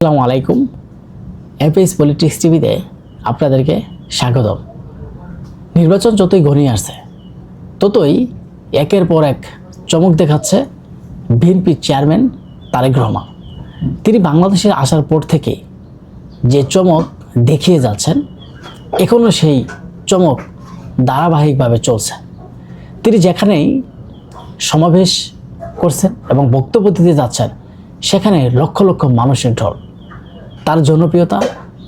আসসালামু আলাইকুম। APS politics টিভিতে আপনাদেরকে স্বাগতম। নির্বাচন যতই ঘনিয়ে আসছে ততই একের পর এক চমক দেখাচ্ছে বিএনপি চেয়ারম্যান তারেক রহমান। তিনি বাংলাদেশে আসার পর থেকে যে চমক দেখিয়ে যাচ্ছেন, এখনও সেই চমক ধারাবাহিকভাবে চলছে। তিনি যেখানেই সমাবেশ করছেন এবং বক্তব্য দিতে যাচ্ছেন, সেখানে লক্ষ লক্ষ মানুষের ঢল। তার জনপ্রিয়তা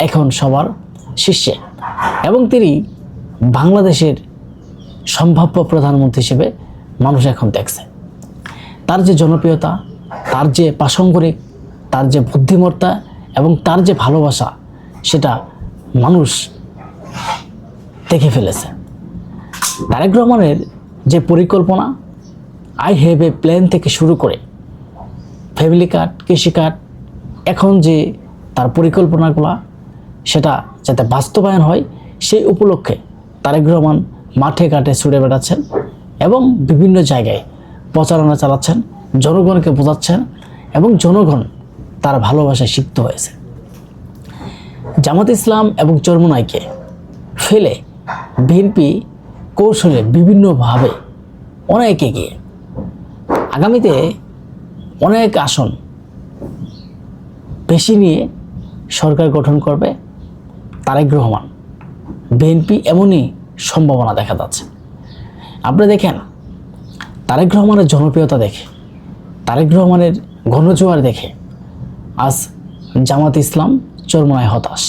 এখন সবার শীর্ষে এবং তিনি বাংলাদেশের সম্ভাব্য প্রধানমন্ত্রী হিসেবে মানুষ এখন দেখছে। তার যে জনপ্রিয়তা, তার যে প্রাসঙ্গিক, তার যে বুদ্ধিমত্তা এবং তার যে ভালোবাসা, সেটা মানুষ দেখে ফেলেছে। তারেক রহমানের যে পরিকল্পনা, আই হ্যাভ এ প্ল্যান থেকে শুরু করে ফ্যামিলি কার্ড, কৃষি কার্ড, এখন যে তার পরিকল্পনাগুলো সেটা যাতে বাস্তবায়ন হয়, সেই উপলক্ষে তারেক রহমান মাঠে ঘাটে ছুটে বেড়াচ্ছেন এবং বিভিন্ন জায়গায় প্রচারণা চালাচ্ছেন, জনগণকে বোঝাচ্ছেন এবং জনগণ তার ভালোবাসায় সিক্ত হয়েছে। জামাত ইসলাম এবং চরমোনাইকে ফেলে বিএনপি কৌশলে বিভিন্নভাবে অনেক এগিয়ে, আগামীতে অনেক আসন বেশি নিয়ে সরকার গঠন করবে তারেক রহমান। বিএনপি এমনই সম্ভাবনা দেখা যাচ্ছে। আপনি দেখেন, তারেক রহমানের জনপ্রিয়তা দেখে, তারেক রহমানের গণজোয়ার দেখে আজ জামাত ইসলাম চরমোনাই হতাশ।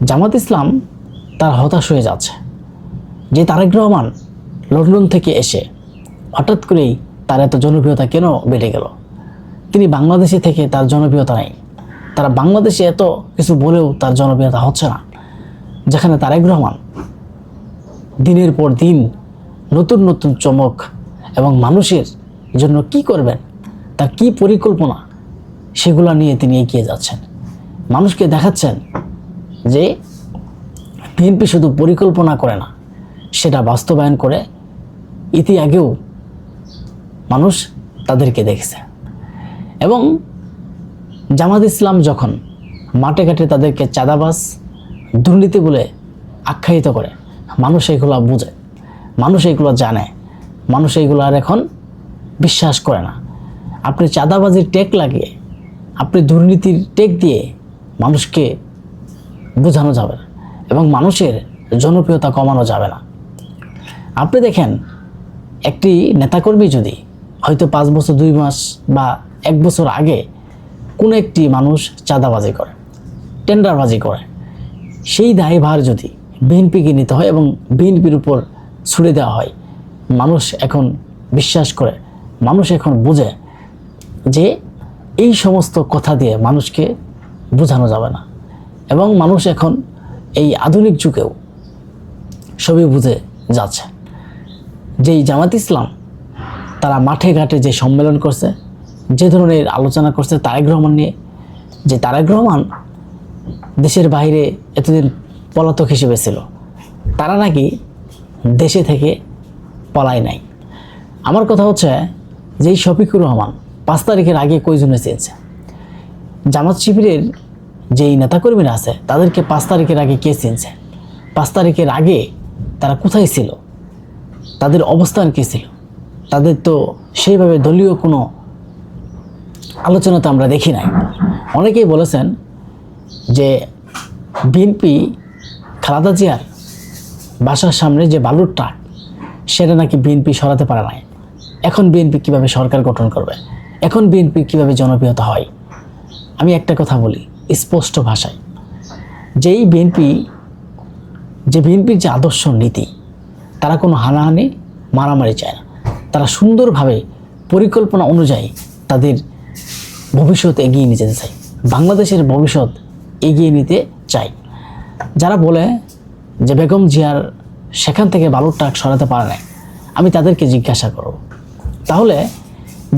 জামাত ইসলাম তার হতাশ হয়ে যাচ্ছে যে তারেক রহমান লন্ডন থেকে এসে হঠাৎ করেই তার এত জনপ্রিয়তা কেন বেড়ে গেল। তিনি বাংলাদেশে থেকে তার জনপ্রিয়তা নেই। তারা বাংলাদেশে এত কিছু বলেও তার জনপ্রিয়তা হচ্ছে না, যেখানে তারেক রহমান দিনের পর দিন নতুন নতুন চমক এবং মানুষের জন্য কি করবেন, তার কি পরিকল্পনা, সেগুলো নিয়ে তিনি এগিয়ে যাচ্ছেন। মানুষকে দেখাচ্ছেন যে বিএনপি শুধু পরিকল্পনা করে না, সেটা বাস্তবায়ন করে। ইতি আগেও মানুষ তাদেরকে দেখেছে এবং জামাত ইসলাম যখন মাঠে ঘাটে তাদেরকে চাঁদাবাজ, দুর্নীতি বলে আখ্যায়িত করে, মানুষ এইগুলো বুঝে, মানুষ এইগুলো জানে, মানুষ এইগুলো আর এখন বিশ্বাস করে না। আপনি চাঁদাবাজির টেক লাগিয়ে, আপনি দুর্নীতির টেক দিয়ে মানুষকে বোঝানো যাবে না এবং মানুষের জনপ্রিয়তা কমানো যাবে না। আপনি দেখেন, একটি নেতাকর্মী যদি হয়তো 5 বছর 2 মাস বা 1 বছর আগে কোনো একটি মানুষ চাঁদাবাজি করে, টেন্ডারবাজি করে, সেই দায়ভার যদি বিএনপিকে নিতে হয় এবং বিএনপির উপর ছুড়ে দেওয়া হয়, মানুষ এখন বিশ্বাস করে, মানুষ এখন বোঝে যে এই সমস্ত কথা দিয়ে মানুষকে বোঝানো যাবে না এবং মানুষ এখন এই আধুনিক যুগেও সবই বুঝে যাচ্ছে। যেই জামাত ইসলাম তারা মাঠে ঘাটে যে সম্মেলন করছে, যে ধরনের আলোচনা করছে তারেক রহমান নিয়ে, যে তারেক রহমান দেশের বাইরে এতদিন পলাতক হিসেবে ছিল, তারা নাকি দেশে থেকে পলায় নাই। আমার কথা হচ্ছে যেই শফিকুর রহমান 5 তারিখের আগে কয়জনে চেয়েছে, জামাত শিবিরের যেই নেতাকর্মীরা আছে তাদেরকে 5 তারিখের আগে কে চিনছে? 5 তারিখের আগে তারা কোথায় ছিল? তাদের অবস্থান কী ছিল? তাদের তো সেইভাবে দলীয় কোনো আলোচনা তো আমরা দেখি নাই। অনেকেই বলেছেন যে বিএনপি খালেদা জিয়ার বাসার সামনে যে বালুর ট্রাক, সেটা নাকি বিএনপি সরাতে পারে নাই। এখন বিএনপি কীভাবে সরকার গঠন করবে? এখন বিএনপি কীভাবে জনপ্রিয়তা হয়? আমি একটা কথা বলি স্পষ্ট ভাষায়, যেই বিএনপির যে আদর্শ নীতি, তারা কোনো হানাহানি মারামারি চায় না। তারা সুন্দরভাবে পরিকল্পনা অনুযায়ী তাদের ভবিষ্যৎ এগিয়ে নিতে চায়, বাংলাদেশের ভবিষ্যৎ এগিয়ে নিতে চায়। যারা বলে যে বেগম জিয়ার সেখান থেকে বালুর ট্রাক সরাতে পারে না, আমি তাদেরকে জিজ্ঞাসা করব, তাহলে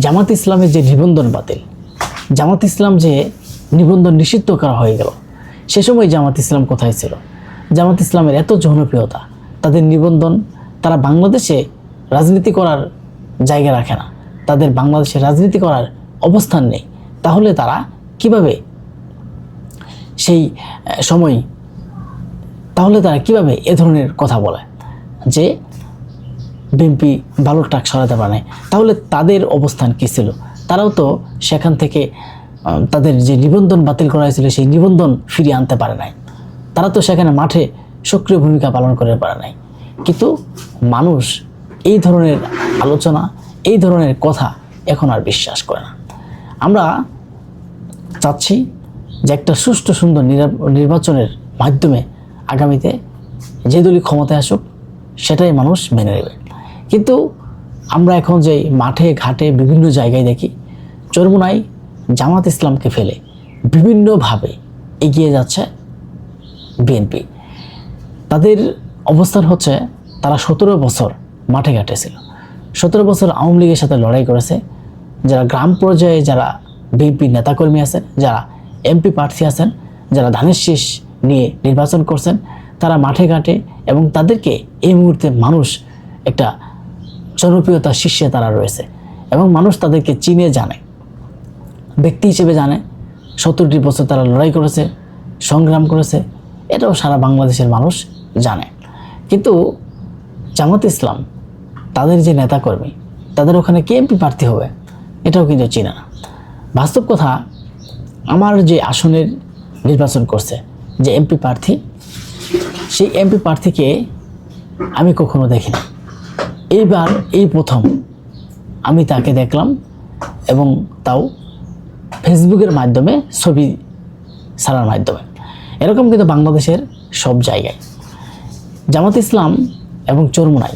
জামাত ইসলামের যে নিবন্ধন বাতিল, জামাত ইসলাম যে নিবন্ধন নিষিদ্ধ করা হয়ে গেল, সে সময় জামাত ইসলাম কোথায় ছিল? জামাত ইসলামের এত জনপ্রিয়তা, তাদের নিবন্ধন, তারা বাংলাদেশে রাজনীতি করার জায়গা রাখে না, তাদের বাংলাদেশে রাজনীতি করার অবস্থান নেই, তাহলে তারা কিভাবে সেই সময়, তাহলে তারা কিভাবে এ ধরনের কথা বলে যে বিএনপি ভালো ট্রাক সরাতে পারে নাই? তাহলে তাদের অবস্থান কী ছিল? তারাও তো সেখান থেকে তাদের যে নিবন্ধন বাতিল করা হয়েছিল সেই নিবন্ধন ফিরিয়ে আনতে পারে নাই। তারা তো সেখানে মাঠে সক্রিয় ভূমিকা পালন করতে পারে নাই। কিন্তু মানুষ এই ধরনের আলোচনা, এই ধরনের কথা এখন আর বিশ্বাস করে না। আমরা চাচ্ছি যে একটা সুষ্ঠু সুন্দর নির্বাচনের মাধ্যমে আগামীতে যে দলই ক্ষমতায় আসুক সেটাই মানুষ মেনে নেবে। কিন্তু আমরা এখন যে মাঠে ঘাটে বিভিন্ন জায়গায় দেখি চরমোনাই জামাত ইসলামকে ফেলে বিভিন্নভাবে এগিয়ে যাচ্ছে বিএনপি। তাদের অবস্থান হচ্ছে তারা 17 বছর মাঠে ঘাটে ছিল, 17 বছর আওয়ামী লীগের সাথে লড়াই করেছে। যারা গ্রাম পর্যায়ে যারা বিএনপি নেতাকর্মী আছেন, যারা এমপি প্রার্থী আছেন, যারা ধানের শীষ নিয়ে নির্বাচন করছেন, তারা মাঠে ঘাটে এবং তাদেরকে এই মুহূর্তে মানুষ একটা জনপ্রিয়তার শীর্ষে তারা রয়েছে এবং মানুষ তাদেরকে চিনে জানে, ব্যক্তি হিসেবে জানে। 70টি বছর তারা লড়াই করেছে, সংগ্রাম করেছে, এটাও সারা বাংলাদেশের মানুষ জানে। কিন্তু জামাত ইসলাম তাদের যে নেতাকর্মী, তাদের ওখানে কে এমপি প্রার্থী হবে এটাও কিন্তু চিনে না। বাস্তব কথা, আমার যে আসনের নির্বাচন করছে যে এমপি প্রার্থী, সেই এমপি প্রার্থীকে আমি কখনো দেখিনি। এইবার এই প্রথম আমি তাকে দেখলাম, এবং তাও ফেসবুকের মাধ্যমে, ছবি ছাড়ার মাধ্যমে। এরকম কিন্তু বাংলাদেশের সব জায়গায় জামাত ইসলাম এবং চরমোনাই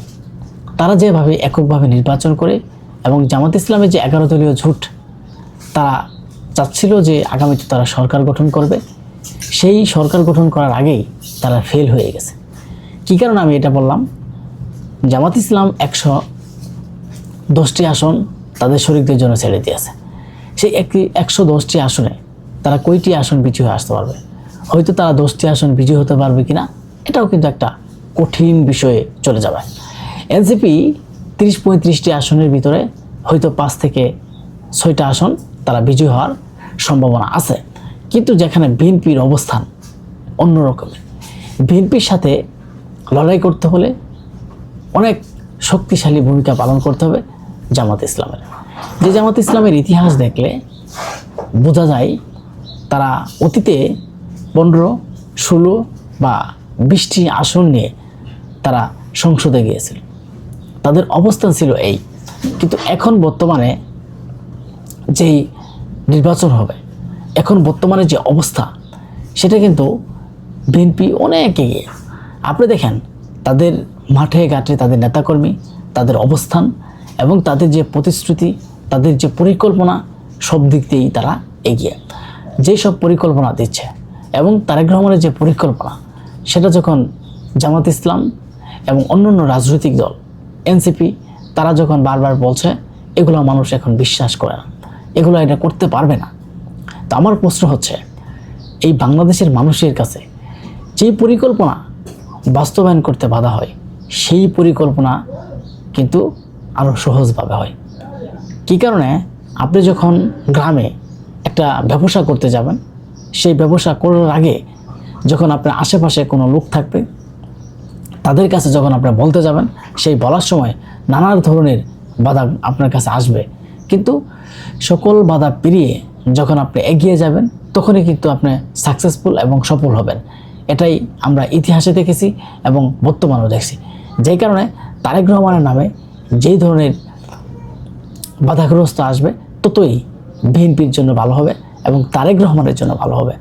তারা যেভাবে এককভাবে নির্বাচন করে, এবং জামাত ইসলামের যে 11 দলীয় জোট, তারা চাচ্ছিল যে আগামীতে তারা সরকার গঠন করবে। সেই সরকার গঠন করার আগেই তারা ফেল হয়ে গেছে। কী কারণে আমি এটা বললাম? জামাত ইসলাম 110টি আসন তাদের শরীকদের জন্য ছেড়ে দিয়েছে। সেই 110টি আসনে তারা কয়টি আসন বিজয়ী হয়ে আসতে পারবে? হয়তো তারা 10টি আসন বিজয়ী হতে পারবে কিনা এটাও কিন্তু একটা কঠিন বিষয়ে চলে যাবে। এনসিপি 30-35টি আসনের ভিতরে হয়তো 5 থেকে 6টা আসন তারা বিজয়ী হওয়ার সম্ভাবনা আছে। কিন্তু যেখানে বিএনপির অবস্থান অন্যরকমের, বিএনপির সাথে লড়াই করতে হলে অনেক শক্তিশালী ভূমিকা পালন করতে হবে জামাত ইসলামের। যে জামাত ইসলামের ইতিহাস দেখলে বোঝা যায় তারা অতীতে 15, 16 বা 20টি আসন নিয়ে তারা সংসদে গিয়েছিল, তাদের অবস্থান ছিল এই। কিন্তু এখন বর্তমানে যেই নির্বাচন হবে, এখন বর্তমানে যে অবস্থা, সেটা কিন্তু বিএনপি অনেক এগিয়ে। আপনি দেখেন তাদের মাঠে ঘাটে তাদের নেতাকর্মী, তাদের অবস্থান এবং তাদের যে প্রতিশ্রুতি, তাদের যে পরিকল্পনা, সব দিক দিয়েই তারা এগিয়ে। যেই সব পরিকল্পনা দিচ্ছে এবং তারেক রহমানের যে পরিকল্পনা, সেটা যখন জামাত ইসলাম এবং অন্যান্য রাজনৈতিক দল এনসিপি তারা যখন বারবার বলছে, এগুলো মানুষ এখন বিশ্বাস করে না, এগুলো এটা করতে পারবে না। তো আমার প্রশ্ন হচ্ছে, এই বাংলাদেশের মানুষের কাছে যেই পরিকল্পনা বাস্তবায়ন করতে বাধা হয়, সেই পরিকল্পনা কিন্তু আরও সহজভাবে হয়। কী কারণে? আপনি যখন গ্রামে একটা ব্যবসা করতে যাবেন, সেই ব্যবসা করার আগে যখন আপনার আশেপাশে কোনো লোক থাকবে, তাদের কাছে যখন আপনি বলতে যাবেন, সেই বলার সময় নানা ধরনের বাধা আপনার কাছে আসবে। কিন্তু সকল বাধা পেরিয়ে যখন আপনি এগিয়ে যাবেন, তখনই কিন্তু আপনি সাকসেসফুল এবং সফল হবেন। এটাই আমরা ইতিহাসে দেখেছি এবং বর্তমানেও দেখছি। যেই কারণে তারেক রহমানের নামে যেই ধরনের বাধাগ্রস্ত আসবে, ততই বিএনপির জন্য ভালো হবে এবং তারেক রহমানের জন্য ভালো হবে।